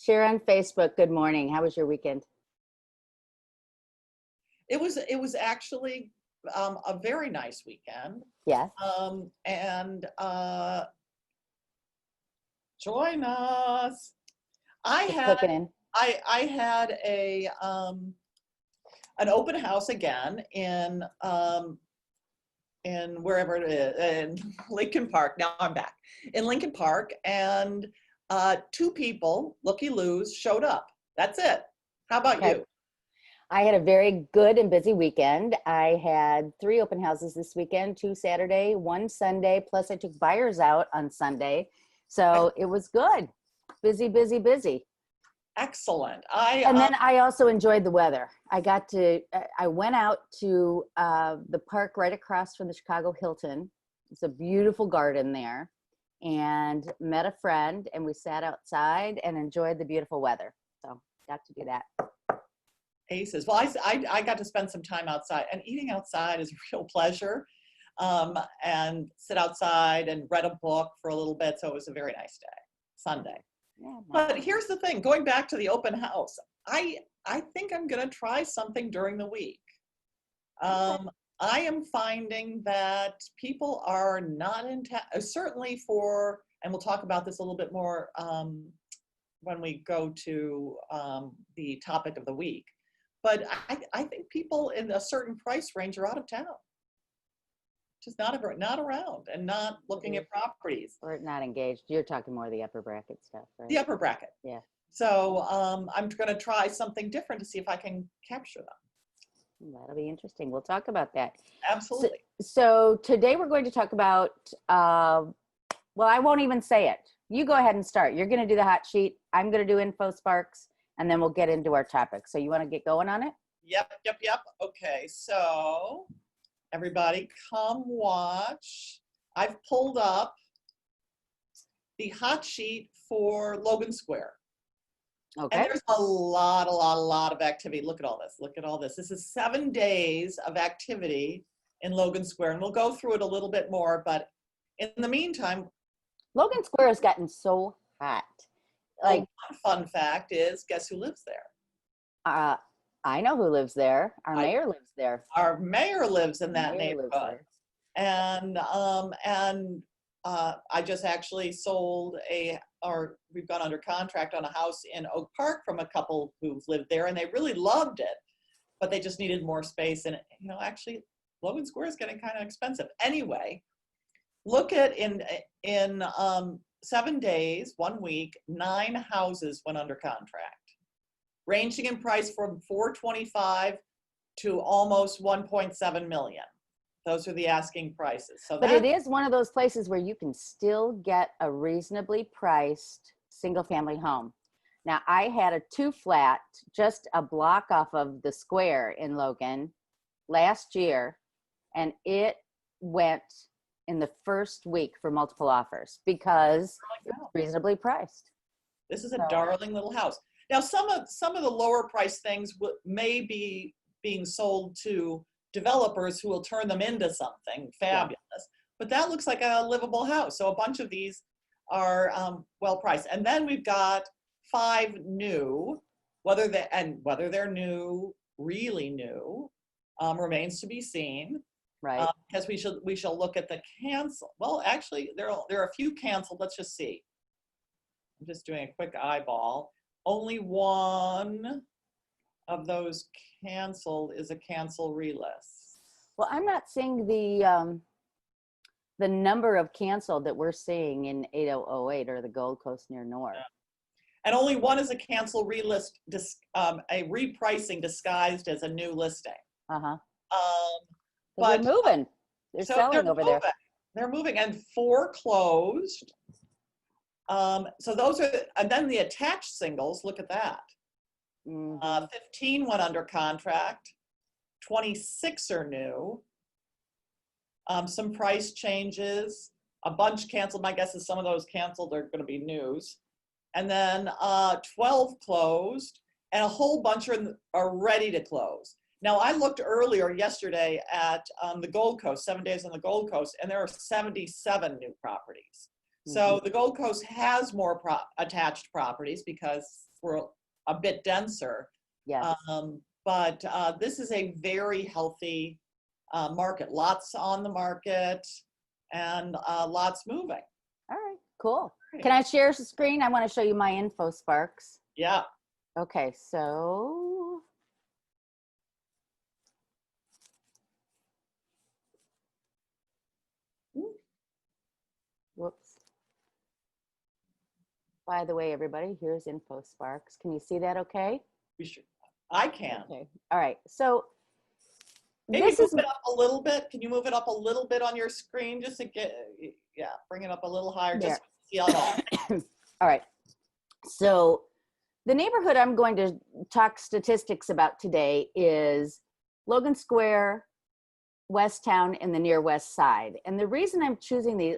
Share on Facebook. Good morning. How was your weekend? It was actually a very nice weekend. Yes. And join us. I Just had clicking in. I had a an open house again in wherever it is, in Lincoln Park. Now I'm back in Lincoln Park, and two people, looky-loos, showed up. That's it. How about Okay. you? I had a very good and busy weekend. I had 3 open houses this weekend, 2 Saturday, 1 Sunday, plus I took buyers out on Sunday. So it was good. Busy, busy, busy. Excellent. And then I also enjoyed the weather. I went out to the park right across from the Chicago Hilton. It's a beautiful garden there, and met a friend, and we sat outside and enjoyed the beautiful weather. So got to do that. Aces. Well, I got to spend some time outside, and eating outside is a real pleasure. And sit outside and read a book for a little bit. So it was a very nice day, Sunday. Yeah, But here's the thing, going back to the open house, I think I'm going to try something during the week. I am finding that people are not in town, certainly for, and we'll talk about this a little bit more when we go to the topic of the week. But I think people in a certain price range are out of town, just not around and not looking at properties. or not engaged. You're talking more of the upper bracket stuff, right? The upper bracket. Yeah. So I'm going to try something different to see if I can capture them. That'll be interesting. We'll talk about that. Absolutely. So today we're going to talk about, well, I won't even say it. You go ahead and start. You're going to do the hot sheet. I'm going to do info sparks, and then we'll get into our topic. So you want to get going on it? Yep. Okay, so everybody come watch. I've pulled up the hot sheet for Logan Square. Okay. And there's a lot of activity. Look at all this. Look at all this. This is 7 days of activity in Logan Square. And we'll go through it a little bit more. But in the meantime, Logan Square has gotten so hot. Like, one fun fact is, guess who lives there? I know who lives there. Our mayor lives there. Our mayor lives in that Mayor lives neighborhood. And I just actually sold we've gone under contract on a house in Oak Park from a couple who've lived there, and they really loved it, but they just needed more space. And actually, Logan Square is getting kind of expensive. Anyway, look at in 7 days, 1 week, 9 houses went under contract, ranging in price from $425 to almost $1.7 million. Those are the asking prices. So, but it is one of those places where you can still get a reasonably priced single family home. Now, I had a 2-flat just a block off of the square in Logan last year, and it went in the first week for multiple offers because it's reasonably priced. This is a darling little house. Now, some of the lower price things may be being sold to developers who will turn them into something fabulous. Yeah. But that looks like a livable house. So a bunch of these are well priced. And then we've got 5 new, whether they're new, really new, remains to be seen. Right. Because we shall look at the cancel. Well, actually, there are a few canceled. Let's just see. I'm just doing a quick eyeball. Only one of those canceled is a cancel relist. Well, I'm not seeing the number of canceled that we're seeing in 8008 or the Gold Coast near North. Yeah. And only one is a cancel relist, a repricing disguised as a new listing. But they're moving. They're selling over there. They're moving, and 4 closed. So those are, and then the attached singles, look at that. 15 went under contract, 26 are new. Some price changes, a bunch canceled. My guess is some of those canceled are going to be news. And then 12 closed, and a whole bunch are ready to close. Now, I looked earlier yesterday at the Gold Coast, 7 days on the Gold Coast, and there are 77 new properties. So the Gold Coast has more attached properties because we're a bit denser. Yes. But this is a very healthy market. Lots on the market and lots moving. All right, cool. Great. Can I share the screen? I want to show you my info sparks. Yeah. Okay, so whoops. By the way, everybody, here's info sparks. Can you see that okay? We should. I can. Okay. All right. So Maybe this move is it up a little bit. Can you move it up a little bit on your screen just to get, yeah, bring it up a little higher just to see it all. all right. So the neighborhood I'm going to talk statistics about today is Logan Square, West Town, and the near West Side. And the reason I'm choosing these,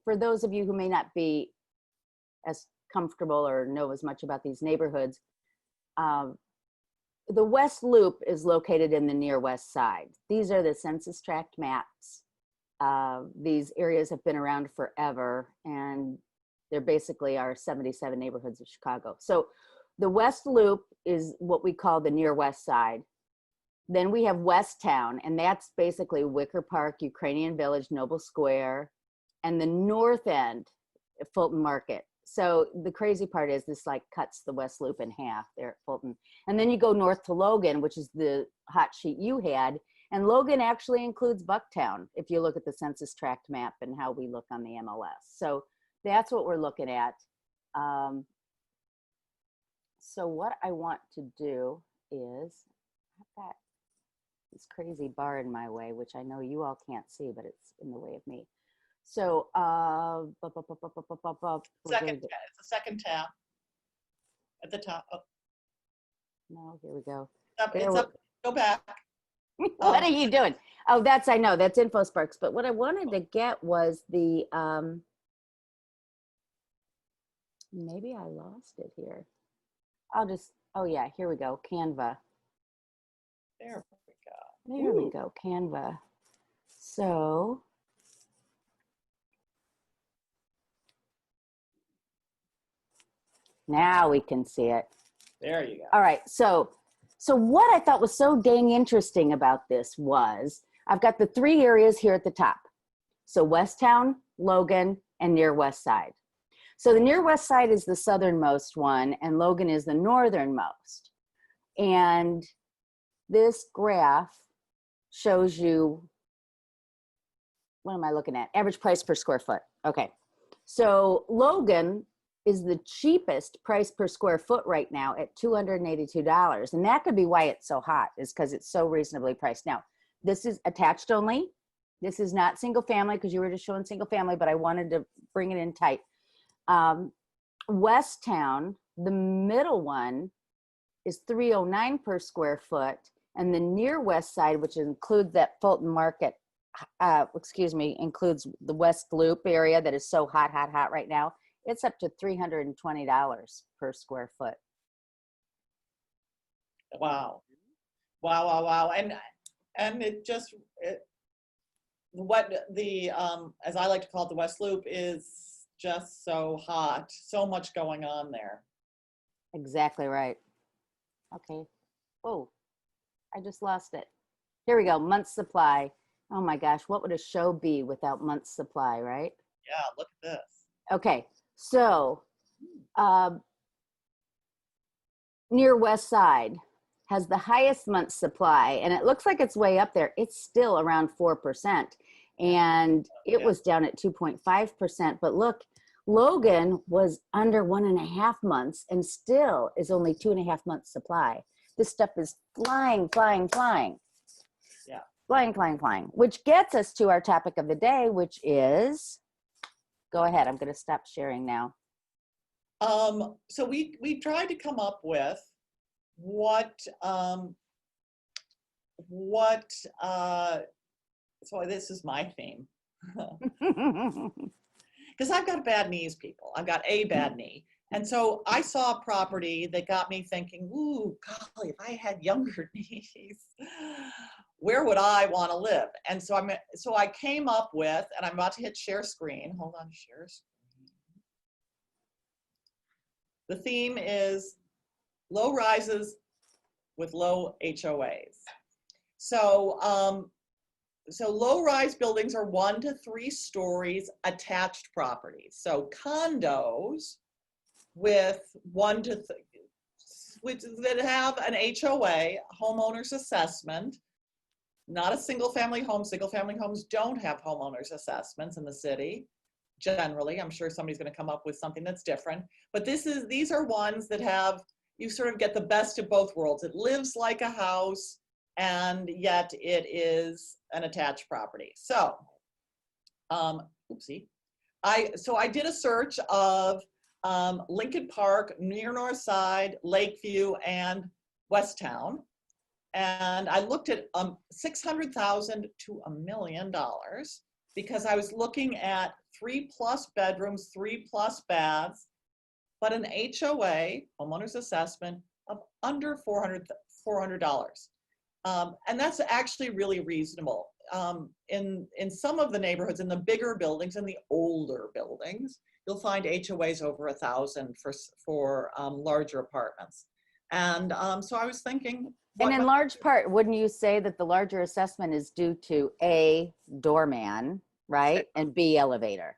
for those of you who may not be as comfortable or know as much about these neighborhoods, the West Loop is located in the near West Side. These are the census tract maps. These areas have been around forever, and they're basically our 77 neighborhoods of Chicago. So the West Loop is what we call the near West Side. Then we have West Town, and that's basically Wicker Park, Ukrainian Village, Noble Square, and the north end, Fulton Market. So the crazy part is this like cuts the West Loop in half there at Fulton. And then you go north to Logan, which is the hot sheet you had. And Logan actually includes Bucktown, if you look at the census tract map and how we look on the MLS. So that's what we're looking at. So what I want to do is, I've got this crazy bar in my way, which I know you all can't see, but it's in the way of me. So, Second, it's the second tab at the top. Oh, no, here we go. it's up. Go back. What are you doing? Oh, that's, I know, that's InfoSparks. But what I wanted to get was the, maybe I lost it here. I'll just, oh yeah, here we go, Canva. There we go. There we go, Canva. So, now we can see it. There you go. All right, so what I thought was so dang interesting about this was, I've got the three areas here at the top. So West Town, Logan, and near West Side. So the near West Side is the southernmost one, and Logan is the northernmost. And this graph shows you, what am I looking at? Average price per square foot. Okay, so Logan is the cheapest price per square foot right now at $282. And that could be why it's so hot, is because it's so reasonably priced. Now, this is attached only. This is not single family, because you were just showing single family, but I wanted to bring it in tight. West Town, the middle one, is $309 per square foot. And the near West Side, which includes that Fulton Market, includes the West Loop area that is so hot right now, it's up to $320 per square foot. Wow. Wow, wow, wow. And it just, what the, as I like to call it, the West Loop is just so hot. So much going on there. Exactly right. Okay. Oh, I just lost it. Here we go, month's supply. Oh my gosh, what would a show be without month's supply, right? Yeah, look at this. Okay, so near West Side has the highest month's supply, and it looks like it's way up there. It's still around 4%, and it was down at 2.5%. But look, Logan was under 1.5 months and still is only 2.5 months supply. This stuff is flying. Yeah. Flying, which gets us to our topic of the day, which is, go ahead, I'm going to stop sharing now. So we tried to come up with so this is my theme. Because I've got bad knees, people. I've got a bad knee. And so I saw a property that got me thinking, ooh, golly, if I had younger knees, where would I want to live? And so I came up with, and I'm about to hit share screen. Hold on, share screen. The theme is low rises with low HOAs. So, so low-rise buildings are 1 to 3 stories attached properties. So condos with that have an HOA, homeowners assessment, not a single-family home. Single-family homes don't have homeowners assessments in the city. Generally, I'm sure somebody's going to come up with something that's different. But these are ones that have, you sort of get the best of both worlds. It lives like a house, and yet it is an attached property. So, oopsie. So I did a search of Lincoln Park, near North Side, Lakeview, and Westtown. And I looked at $600,000 to $1 million because I was looking at 3+ bedrooms, 3+ baths, but an HOA, homeowner's assessment, of under $400. And that's actually really reasonable. In some of the neighborhoods, in the bigger buildings, in the older buildings, you'll find HOAs over 1,000 for larger apartments. And so I was thinking. And in large part, wouldn't you say that the larger assessment is due to A, doorman, right? And B, elevator.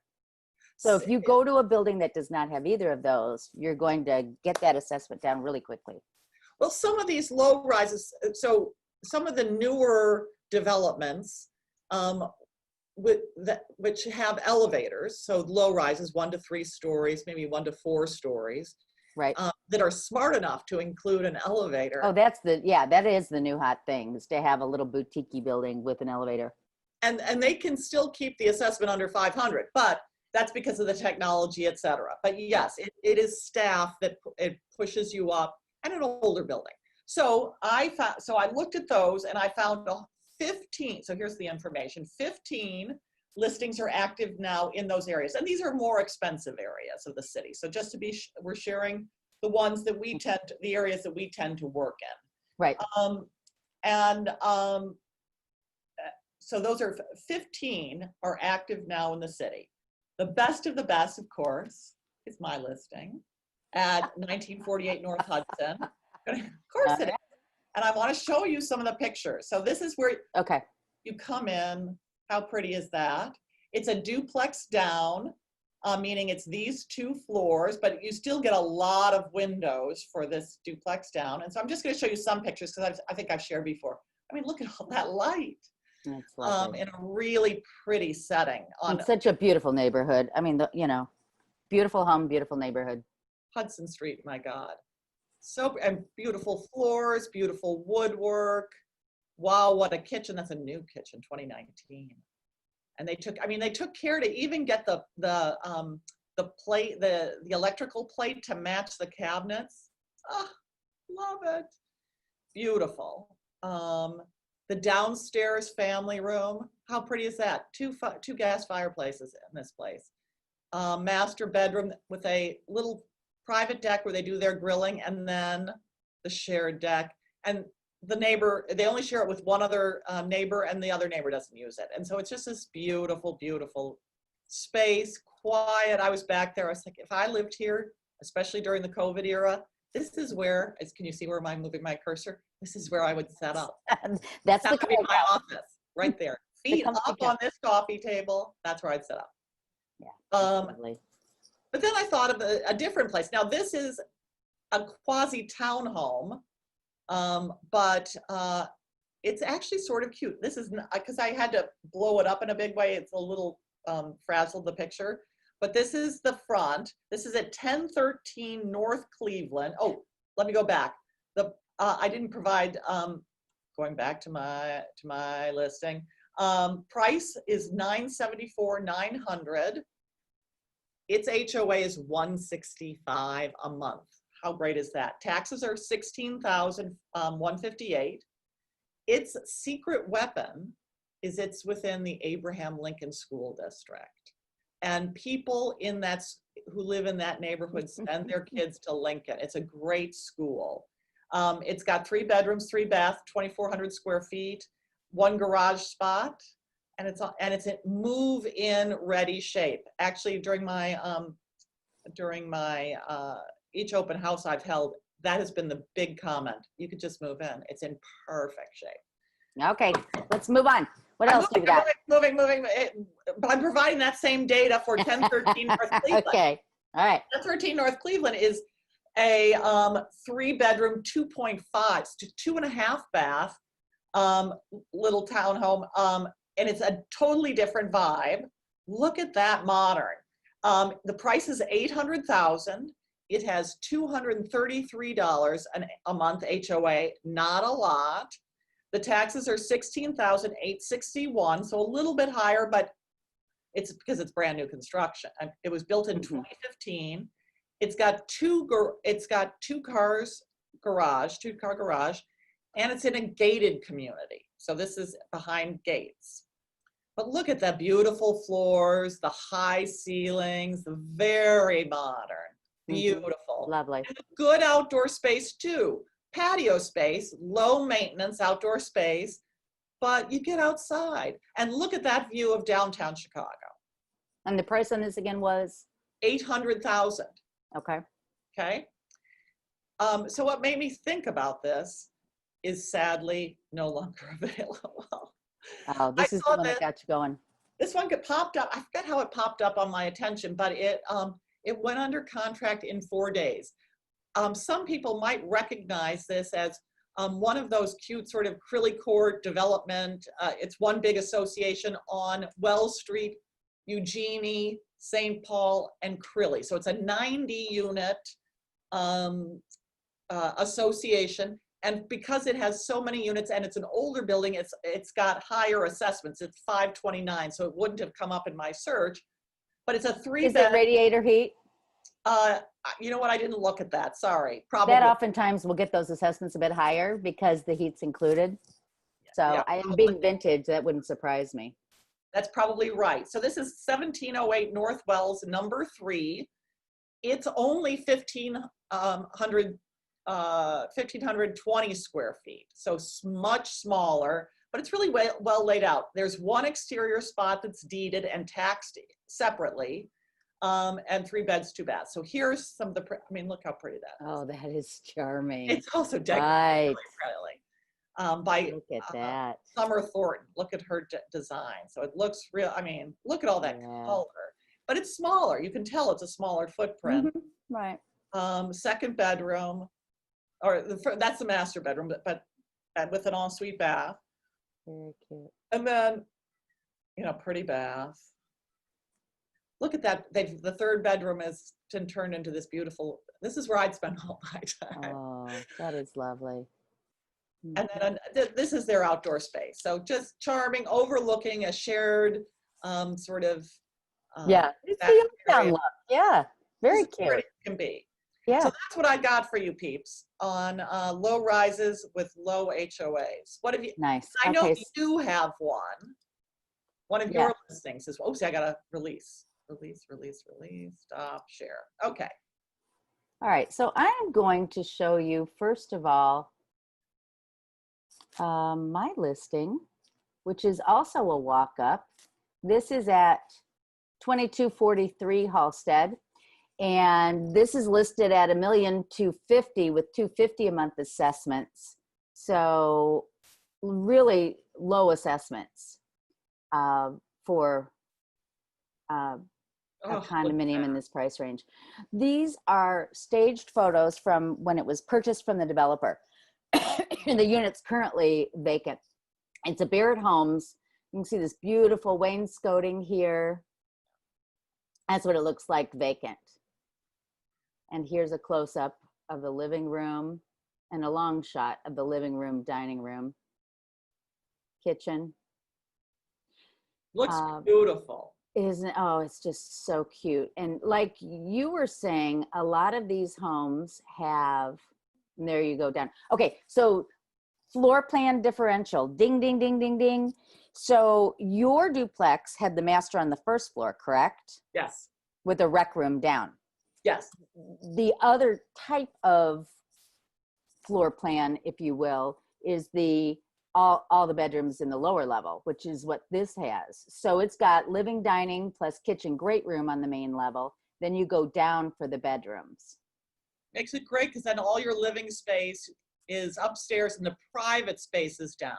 So if you go to a building that does not have either of those, you're going to get that assessment down really quickly. Well, some of these low rises, so some of the newer developments which have elevators, so low rises, 1 to 3 stories, maybe 1 to 4 stories, right? That are smart enough to include an elevator. Oh, that is the new hot thing, is to have a little boutique building with an elevator. And they can still keep the assessment under 500, but that's because of the technology, et cetera. But yes, it is staff that it pushes you up, and an older building. So I looked at those and I found 15. So here's the information. 15 listings are active now in those areas. And these are more expensive areas of the city. So just to be, we're sharing the ones that the areas that we tend to work in. Right. So those are 15 are active now in the city. The best of the best, of course, is my listing at 1948 North Hudson. Of course it is. And I want to show you some of the pictures. So this is where you come in. How pretty is that? It's a duplex down, meaning it's these 2 floors, but you still get a lot of windows for this duplex down. And so I'm just going to show you some pictures because I think I've shared before. I mean, look at all that light. That's lovely. In a really pretty setting. It's such a beautiful neighborhood. I mean, beautiful home, beautiful neighborhood. Hudson Street, my God. And beautiful floors, beautiful woodwork. Wow, what a kitchen. That's a new kitchen, 2019. And they took care to even get the plate, the electrical plate to match the cabinets. Oh, love it. Beautiful. The downstairs family room, how pretty is that? 2 gas fireplaces in this place. Master bedroom with a little private deck where they do their grilling, and then the shared deck. And the neighbor, they only share it with one other neighbor, and the other neighbor doesn't use it. And so it's just this beautiful, beautiful space, quiet. I was back there. I was like, if I lived here, especially during the COVID era, this is where, can you see where I'm moving my cursor? This is where I would set up. That's that would be my office right there. Feet up on this coffee table. That's where I'd set up. Yeah. But then I thought of a different place. Now this is a quasi townhome, but it's actually sort of cute. This is because I had to blow it up in a big way. It's a little frazzled, the picture. But this is the front. This is at 1013 North Cleveland. Oh, let me go back. I didn't provide, going back to my listing. Price is $974,900. Its HOA is $165 a month. How great is that? Taxes are $16,158. Its secret weapon is it's within the Abraham Lincoln School District. And people who live in that neighborhood send their kids to Lincoln. It's a great school. It's got 3 bedrooms, 3 baths, 2,400 square feet, 1 garage spot, and it's a move-in ready shape. Actually, during my each open house I've held, that has been the big comment. You could just move in. It's in perfect shape. Okay, let's move on. What I'm else do we got? moving. But I'm providing that same data for 1013 North Cleveland. Okay, all right. 1013 North Cleveland is a 3-bedroom, 2.5 to 2.5 bath little townhome, and it's a totally different vibe. Look at that modern. The price is $800,000. It has $233 a month HOA, not a lot. The taxes are $16,861, so a little bit higher, but it's because it's brand new construction. It was built in 2015. It's got two cars garage, 2-car garage, and it's in a gated community. So this is behind gates. But look at the beautiful floors, the high ceilings, very modern, beautiful. Lovely. And good outdoor space too. Patio space, low maintenance outdoor space, but you get outside. And look at that view of downtown Chicago. And the price on this again was? $800,000. Okay. Okay. So what made me think about this is sadly no longer available. Oh, this is the one that got you going. This one popped up. I forget how it popped up on my attention, but it went under contract in 4 days. Some people might recognize this as one of those cute sort of Crilly Court development. It's one big association on Wells Street, Eugenie, St. Paul, and Crilly. So it's a 90-unit association. And because it has so many units and it's an older building, it's got higher assessments. It's 529, so it wouldn't have come up in my search. But it's a 3-bed. Is it radiator heat? You know what? I didn't look at that. Sorry. Probably. That oftentimes will get those assessments a bit higher because the heat's included. So Yeah, I am being vintage. That wouldn't surprise me. That's probably right. So this is 1708 North Wells, number 3. It's only 1,520 square feet. So much smaller, but it's really well laid out. There's one exterior spot that's deeded and taxed separately, and 3 beds, 2 baths. So here's some of the, I mean, look how pretty that is. Oh, that is charming. It's also decorated Right. really, by Look at that. Summer Thornton. Look at her design. So it looks real. I mean, look at all that color. But it's smaller. You can tell it's a smaller footprint. Right. Second bedroom, or that's the master bedroom, but with an ensuite bath. Very cute. And then, pretty bath. Look at that. The 3rd bedroom is turned into this beautiful, this is where I'd spend all my time. Oh, that is lovely. And then this is their outdoor space. So just charming, overlooking a shared sort of. Yeah. It's the uptown look. Yeah. Very This is where cute. it can be. Yeah. So that's what I got for you peeps on low rises with low HOAs. What have you, Nice. I know Okay. you have one of your listings is, see, I got to release, stop, share. Okay. All right. So I'm going to show you, first of all, my listing, which is also a walk-up. This is at 2243 Halsted. And this is listed at $1,250,000 with $250 a month assessments. So really low assessments for a condominium in this price range. These are staged photos from when it was purchased from the developer. The unit's currently vacant. It's a Barrett Homes. You can see this beautiful wainscoting here. That's what it looks like vacant. And here's a close-up of the living room and a long shot of the living room, dining room, kitchen. Looks beautiful. Isn't, oh, it's just so cute. And like you were saying, a lot of these homes have, and there you go down. Okay, so floor plan differential, ding, ding, ding, ding, ding. So your duplex had the master on the first floor, correct? Yes. With a rec room down. Yes. The other type of floor plan, if you will, is the all the bedrooms in the lower level, which is what this has. So it's got living, dining, plus kitchen, great room on the main level. Then you go down for the bedrooms. Makes it great because then all your living space is upstairs and the private space is down.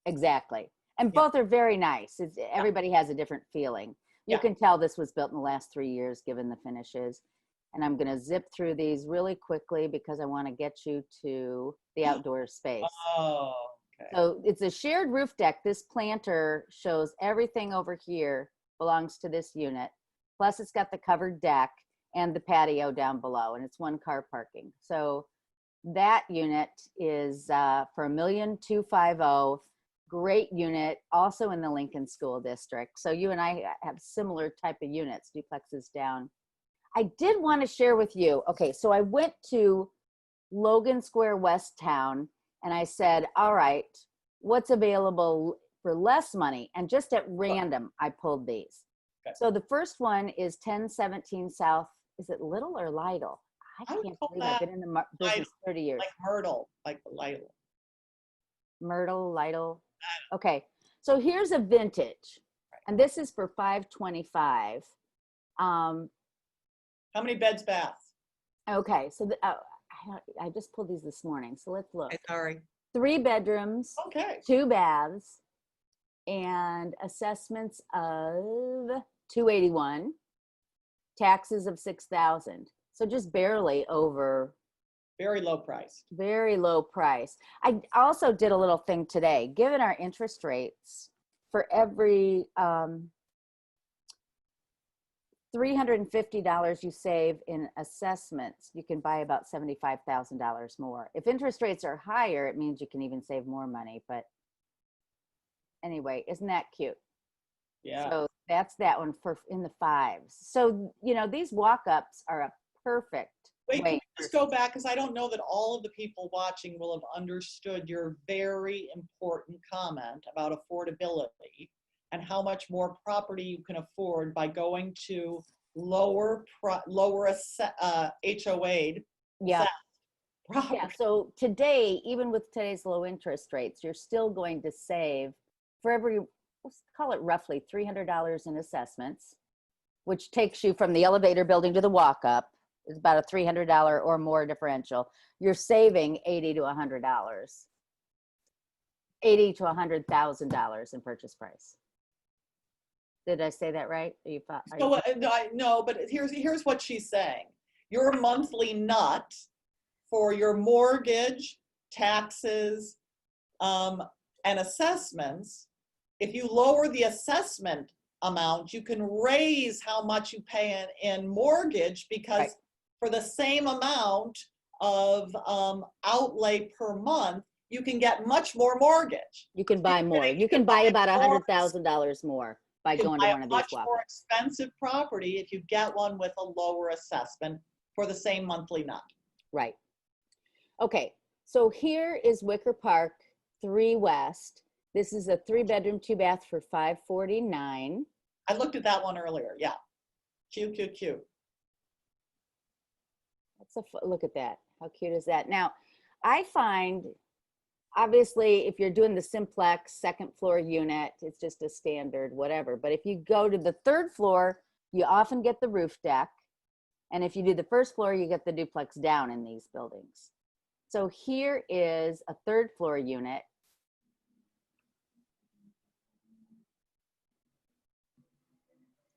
Exactly. And Yeah. both are very nice. Everybody has a different feeling. You Yeah. can tell this was built in the last 3 years, given the finishes. And I'm going to zip through these really quickly because I want to get you to the outdoor space. Oh, okay. So it's a shared roof deck. This planter shows everything over here belongs to this unit. Plus it's got the covered deck and the patio down below, and it's 1 car parking. So that unit is for $1,250,000. Great unit, also in the Lincoln School District. So you and I have similar type of units, duplexes down. I did want to share with you. Okay, so I went to Logan Square West Town and I said, all right, what's available for less money? And just at random, I pulled these. Okay. So the first one is 1017 South. Is it Little or Lytle? I would can't call believe I've that been in the business 30 years. Like Myrtle, like the Lytle. Myrtle, Lytle. Okay, so here's a vintage, and this is for $525. How many beds, baths? Okay, so I just pulled these this morning, so let's look. Sorry. 3 bedrooms, Okay. 2 baths, and assessments of $281, taxes of $6,000. So just barely over. Very low price. Very low price. I also did a little thing today. Given our interest rates, for every $350 you save in assessments, you can buy about $75,000 more. If interest rates are higher, it means you can even save more money. But anyway, isn't that cute? Yeah. So that's that one for in the 5s. So, you know, these walk-ups are a perfect Wait, way. can we just go back? Because I don't know that all of the people watching will have understood your very important comment about affordability and how much more property you can afford by going to lower HOA. Yeah. Property. Yeah. So today, even with today's low interest rates, you're still going to save for every, let's call it roughly $300 in assessments, which takes you from the elevator building to the walk-up. It's about a $300 or more differential. You're saving $80 to $100, $80 to $100,000 in purchase price. Did I say that right? No, but here's what she's saying. Your monthly nut for your mortgage, taxes, and assessments, if you lower the assessment amount, you can raise how much you pay in mortgage because Right. For the same amount of outlay per month, you can get much more mortgage. You can buy more. You can buy about $100,000 more by going to one of these much more walk-ups. expensive property if you get one with a lower assessment for the same monthly nut. Right. Okay. So here is Wicker Park 3 West. This is a 3-bedroom, 2-bath for $549. I looked at that one earlier. Yeah. Cute. Look at that. How cute is that? Now, I find, obviously, if you're doing the simplex 2nd floor unit, it's just a standard whatever. But if you go to the 3rd floor, you often get the roof deck. And if you do the 1st floor, you get the duplex down in these buildings. So here is a 3rd floor unit.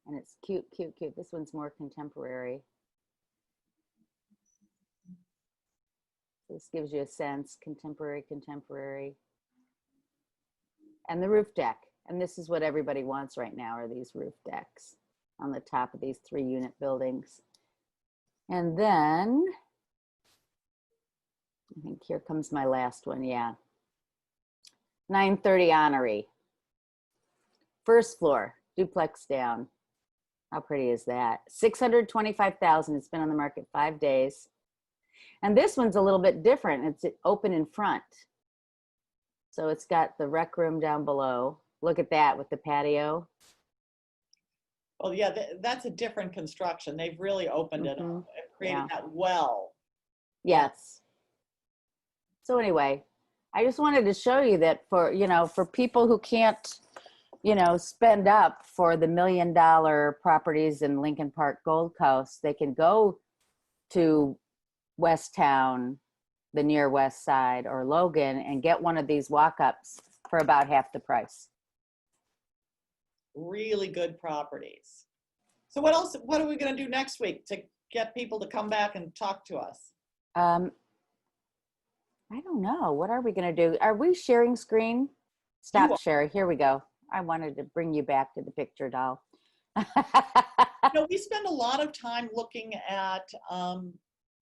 And it's cute. This one's more contemporary. This gives you a sense, contemporary. And the roof deck. And this is what everybody wants right now, are these roof decks on the top of these 3-unit buildings. And then, I think here comes my last one, yeah. 930 Honorary. 1st floor, duplex down. How pretty is that? $625,000. It's been on the market 5 days. And this one's a little bit different. It's open in front. So it's got the rec room down below. Look at that with the patio. Well, yeah, that's a different construction. They've really opened it up and created that well. Yes. So anyway, I just wanted to show you that for, you know, for people who can't, you know, spend up for the $1 million properties in Lincoln Park, Gold Coast, they can go to West Town, the near West Side, or Logan and get one of these walk-ups for about half the price. Really good properties. So what else, what are we going to do next week to get people to come back and talk to us? I don't know. What are we going to do? Are we sharing screen? Stop are. share. Here we go. I wanted to bring you back to the picture, doll. We spend a lot of time looking at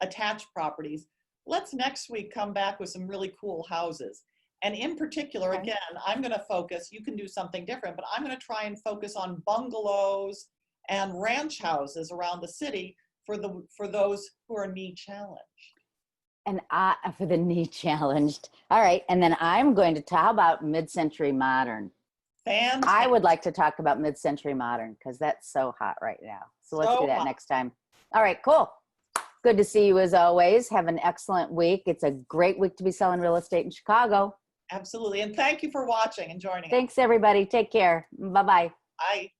attached properties. Let's next week come back with some really cool houses. And in particular, Okay. again, I'm going to focus, you can do something different, but I'm going to try and focus on bungalows and ranch houses around the city for those who are knee challenged. And for the knee challenged. All right. And then I'm going to talk about mid-century modern. Fantastic. I would like to talk about mid-century modern because that's so hot right now. So let's do that hot. next time. All right, cool. Good to see you as always. Have an excellent week. It's a great week to be selling real estate in Chicago. Absolutely. And thank you for watching and joining us. Thanks, everybody. Take care. Bye-bye. Bye.